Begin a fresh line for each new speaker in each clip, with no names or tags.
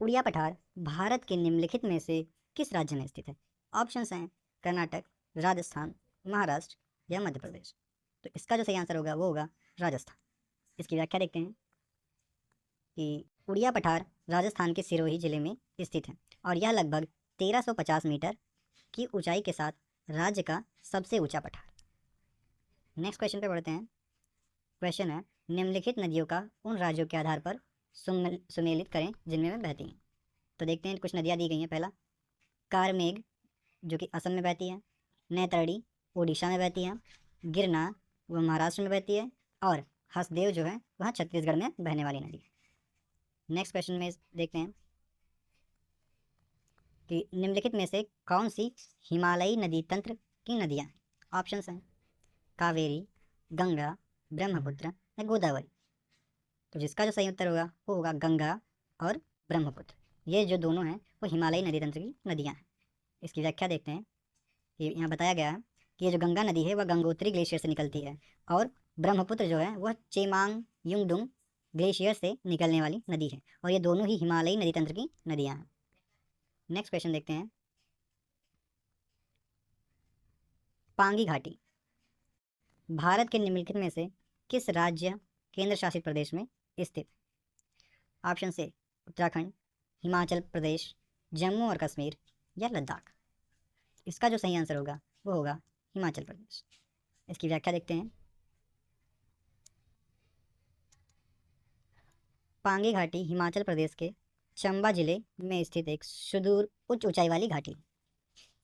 उड़िया पठार भारत के निम्नलिखित में से किस राज्य में स्थित है? ऑप्शंस हैं कर्नाटक, राजस्थान, महाराष्ट्र या मध्य प्रदेश। तो इसका जो सही आंसर होगा वो होगा राजस्थान। इसकी व्याख्या देखते हैं कि उड़िया पठार राजस्थान के सिरोही जिले में स्थित है और यह लगभग 1350 मीटर की ऊंचाई के साथ राज्य का सबसे ऊंचा पठार। नेक्स्ट क्वेश्चन पे बढ़ते हैं। क्वेश्चन है निम्नलिखित नदियों का उन राज्यों के आधार पर सुमेलित करें जिनमें वे बहती हैं। तो देखते हैं कुछ नदियाँ दी गई हैं। पहला कारमेघ जो कि असम में बहती है, नैतरणी ओडिशा में बहती है, गिरना वह महाराष्ट्र में बहती है और हसदेव जो है वह छत्तीसगढ़ में बहने वाली नदी है। नेक्स्ट क्वेश्चन में देखते हैं कि निम्नलिखित में से कौन सी हिमालयी नदी तंत्र की नदियाँ हैं। ऑप्शंस हैं कावेरी, गंगा, ब्रह्मपुत्र या गोदावरी। तो जिसका जो सही उत्तर होगा वो होगा गंगा और ब्रह्मपुत्र। ये जो दोनों हैं वो हिमालयी नदी तंत्र की नदियाँ हैं। इसकी व्याख्या देखते हैं। ये यहाँ बताया गया है कि ये जो गंगा नदी है वह गंगोत्री ग्लेशियर से निकलती है और ब्रह्मपुत्र जो है वह चेमांग युंगडुंग ग्लेशियर से निकलने वाली नदी है और ये दोनों ही हिमालयी नदी तंत्र की नदियाँ हैं। नेक्स्ट क्वेश्चन देखते हैं। पांगी घाटी भारत के निम्नलिखित में से किस राज्य केंद्र शासित प्रदेश में स्थित? ऑप्शन से उत्तराखंड, हिमाचल प्रदेश, जम्मू और कश्मीर या लद्दाख। इसका जो सही आंसर होगा वो होगा हिमाचल प्रदेश। इसकी व्याख्या देखते हैं। पांगी घाटी हिमाचल प्रदेश के चंबा जिले में स्थित एक सुदूर उच्च ऊंचाई वाली घाटी।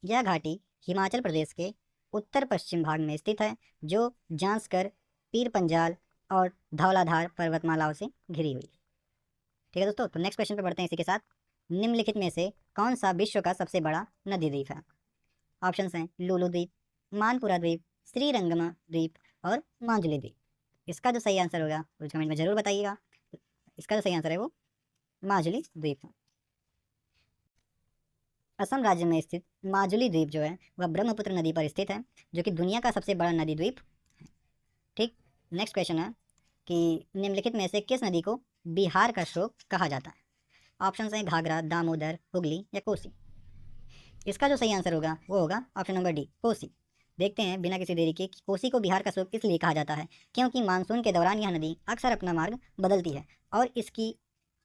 यह घाटी हिमाचल प्रदेश के उत्तर पश्चिम भाग में स्थित है जो जांस्कर, पीर पंजाल और धौलाधार पर्वतमालाओं से घिरी हुई। ठीक है दोस्तों, तो नेक्स्ट क्वेश्चन पे बढ़ते हैं। इसी के साथ निम्नलिखित में से कौन सा विश्व का सबसे बड़ा नदी द्वीप है? ऑप्शंस हैं लुलु द्वीप, मानपुरा द्वीप, श्रीरंगम द्वीप और माजुली द्वीप। इसका जो सही आंसर होगा वो कमेंट में जरूर बताइएगा। इसका जो सही आंसर है वो माजुली द्वीप है। असम राज्य में स्थित माजुली द्वीप जो है वह ब्रह्मपुत्र नदी पर स्थित है जो कि दुनिया का सबसे बड़ा नदी द्वीप है। ठीक, नेक्स्ट क्वेश्चन है कि निम्नलिखित में से किस नदी को बिहार का श्लोक कहा जाता है? ऑप्शन हैं घाघरा, दामोदर, हुगली या कोसी। इसका जो सही आंसर होगा वो होगा ऑप्शन नंबर डी, कोसी। देखते हैं बिना किसी देरी के कि कोसी को बिहार का श्लोक इसलिए कहा जाता है क्योंकि मानसून के दौरान यह नदी अक्सर अपना मार्ग बदलती है और इसकी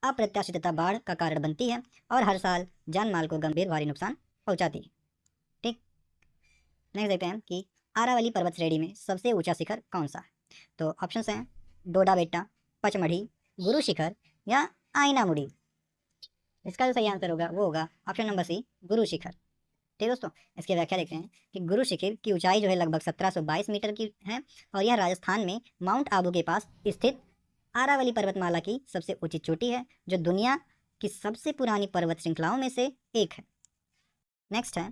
अप्रत्याशितता बाढ़ का कारण बनती है और हर साल जान माल को गंभीर भारी नुकसान पहुंचाती है। ठीक, नेक्स्ट देखते हैं कि आरावली पर्वत श्रेणी में सबसे ऊंचा शिखर कौन सा है? तो ऑप्शंस हैं डोडा बेट्टा, पचमढ़ी, गुरु शिखर या आयनामुड़ी। इसका जो सही आंसर होगा वो होगा option number C, Guru Shikhar. ठीक दोस्तों, इसकी व्याख्या देखते हैं कि गुरु शिखर की ऊंचाई जो है लगभग 1722 मीटर की है और यह राजस्थान में माउंट आबू के पास स्थित आरावली पर्वतमाला की सबसे ऊंची चोटी है जो दुनिया की सबसे पुरानी पर्वत श्रृंखलाओं में से एक है। नेक्स्ट है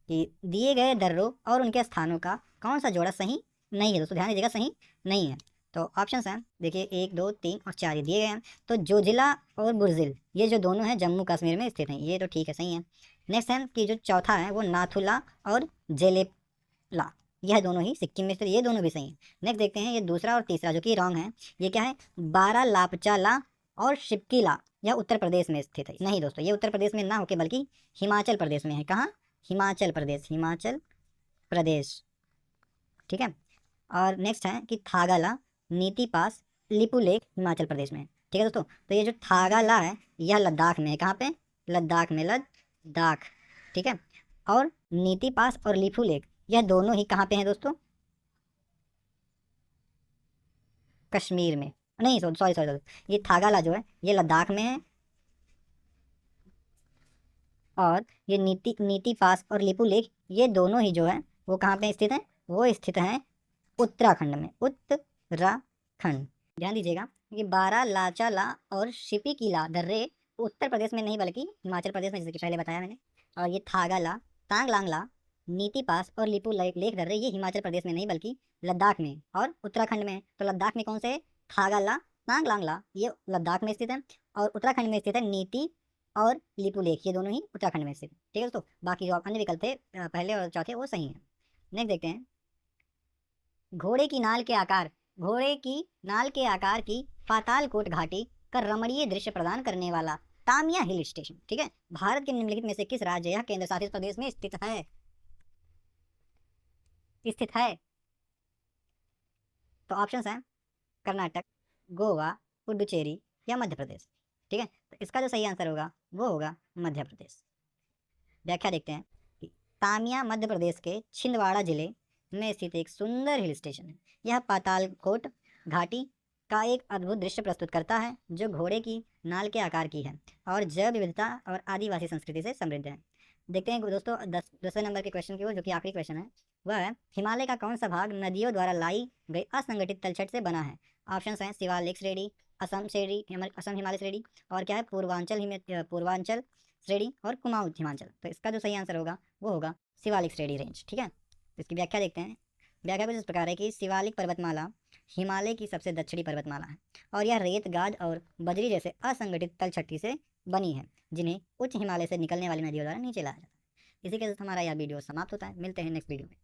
कि दिए गए दर्रों और उनके स्थानों का कौन सा जोड़ा सही नहीं है? दोस्तों ध्यान दीजिएगा, सही नहीं है। तो ऑप्शंस हैं देखिए 1, 2, 3 और 4 दिए गए हैं। तो जोजिला और बुर्जिल ये जो दोनों हैं जम्मू कश्मीर में स्थित हैं, ये तो ठीक है, सही है। नेक्स्ट है कि जो चौथा है वो नाथुला और जेलेपला, यह दोनों ही सिक्किम में स्थित, ये दोनों भी सही हैं। नेक्स्ट देखते हैं ये दूसरा और तीसरा जो कि रॉन्ग है, ये क्या है? बारालापचाला और शिपकीला, यह उत्तर प्रदेश में स्थित है। नहीं दोस्तों, ये उत्तर प्रदेश में ना होकर बल्कि हिमाचल प्रदेश में है। कहाँ? हिमाचल प्रदेश, हिमाचल प्रदेश। ठीक है, और नेक्स्ट है कि थागाला, नीति पास, लिपुलेख हिमाचल प्रदेश में है। ठीक है दोस्तों, तो ये जो थागाला है यह लद्दाख में है। कहाँ पे? लद्दाख में, लद्दाख। ठीक है, और नीति पास और लिपुलेख यह दोनों ही कहाँ पे हैं दोस्तों? कश्मीर में। नहीं सॉरी सॉरी, ये थागाला जो है ये लद्दाख में है और ये नीति पास और लिपुलेख ये दोनों ही जो है वो कहाँ पे स्थित हैं? वो स्थित हैं उत्तराखंड में, उत्तराखंड। ध्यान दीजिएगा कि बारालाचाला और शिपिकीला दर्रे उत्तर प्रदेश में नहीं बल्कि हिमाचल प्रदेश में, जैसे कि पहले बताया मैंने। और ये थागाला, तांगलांगला, नीति पास और लिपुलेख दर्रे ये हिमाचल प्रदेश में नहीं बल्कि लद्दाख में और उत्तराखंड में। तो लद्दाख में कौन से? थागाला, तांगलांगला ये लद्दाख में स्थित है और उत्तराखंड में स्थित है नीति और लिपुलेख, ये दोनों ही उत्तराखंड में स्थित। ठीक है दोस्तों, बाकी जो अन्य विकल्प थे पहले और चौथे वो सही हैं। नेक्स्ट देखते हैं घोड़े की नाल के आकार की पातालकोट घाटी का रमणीय दृश्य प्रदान करने वाला तामिया हिल स्टेशन। ठीक है, भारत के निम्नलिखित में से किस राज्य या केंद्र शासित प्रदेश में स्थित है? तो ऑप्शंस हैं कर्नाटक, गोवा, पुडुचेरी या मध्य प्रदेश। ठीक है, तो इसका जो सही आंसर होगा वो होगा मध्य प्रदेश। व्याख्या देखते हैं कि तामिया मध्य प्रदेश के छिंदवाड़ा जिले में स्थित एक सुंदर हिल स्टेशन है। यह पातालकोट घाटी का एक अद्भुत दृश्य प्रस्तुत करता है जो घोड़े की नाल के आकार की है और जैव विविधता और आदिवासी संस्कृति से समृद्ध है। देखते हैं दोस्तों 10वें नंबर के क्वेश्चन की ओर, जो कि आखिरी क्वेश्चन है। वह है हिमालय का कौन सा भाग नदियों द्वारा लाई गई असंगठित तलछट से बना है? ऑप्शंस हैं शिवालिक श्रेणी, असम श्रेणी, असम हिमालय श्रेणी, और क्या है पूर्वांचल श्रेणी और कुमाऊं हिमाचल। तो इसका जो सही आंसर होगा वो होगा शिवालिक श्रेणी रेंज। ठीक है, तो इसकी व्याख्या देखते हैं। व्याख्या कुछ इस प्रकार है कि शिवालिक पर्वतमाला हिमालय की सबसे दक्षिणी पर्वतमाला है और यह रेत, गाद और बजरी जैसे असंगठित तलछटी से बनी है जिन्हें उच्च हिमालय से निकलने वाली नदियों द्वारा नीचे लाया जाता है। इसी के साथ हमारा यह वीडियो समाप्त होता है। मिलते हैं नेक्स्ट वीडियो में।